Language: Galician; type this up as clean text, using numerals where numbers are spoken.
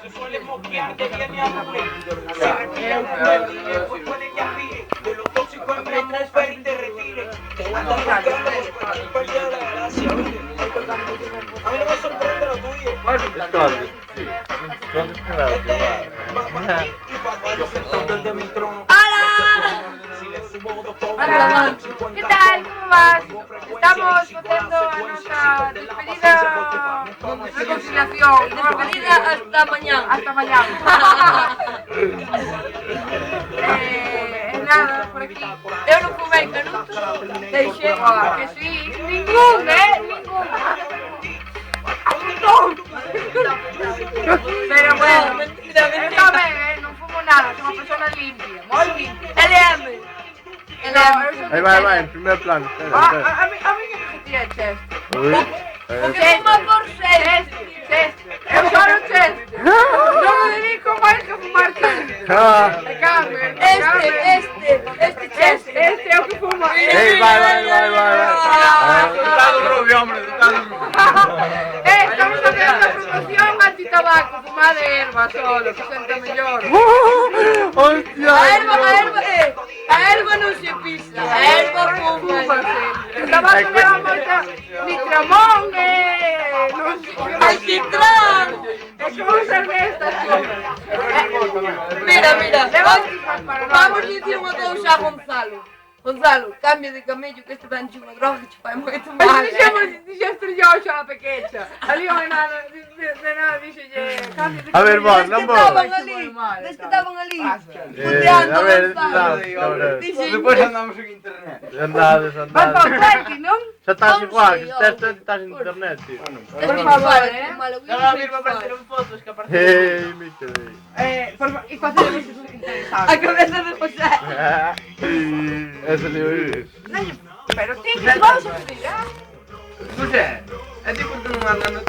Si suele moquear, te viene a doler. Si respira un verde, pues puede que aspire. De lo tóxico en mi atmósfera y te retire. Andas buscando cualquier pérdida de la gracia, ¿oíste? A mí no me sorprende lo tuyo. Esconde, sì. Non speravo di fare. Y cuando yo sentado desde mi trono. Si le subo dos Hola, ¿qué tal? ¿Cómo vas? Estamos haciendo nuestra despedida, reconciliación, despedida hasta mañana. Hasta mañana. Nada, por aquí. Eu non fumei canuto, deixei, que sí, ningún, ningún. Pero bueno, está ben, non fumo nada, soy unha persona limpia, moi limpia. LM. Vai, vai, vai, in primo plano. A mí que ti é Chester. Porque fuma por Chester. Eu choro Chester. Non me dedico máis que a fumar Chester. É Carmen. Este Chester. Este é o que fuma. Ei, vai, vai, vai, vai. Ditado rubio, hombre, ditado rubio. Estamos facendo a promoción anti-tabaco, fumar de erva solo, que senta mellor. Hostia. A erva non se pisa, a erva fuma. O tabaco leva moita nitramón, non sei. Alquitrán! É como cervezas, Mira, vamos dicir unha cousa a Gonzalo. Gonzalo, cambia de camello que este venche unha droga que che fai moito mal. Dixeste yo xa a pequecha. Ali o enano, de nada, dixelle, cambia de camello. A ver, vos, non vos. Des que estaban ali, A ver, Gonzalo. Despois andamos en internet. Andades, Vas para o andades. trekking, non? Xa estás igual, que estás en internet, tío. Por favor, Ahora mismo apareceron fotos que aparecen. Ei, Miquel. E facemos eso interesante. A cabeza de José. Ese libro. Pero ti que vamos a pedir, José, é tipo que non andan no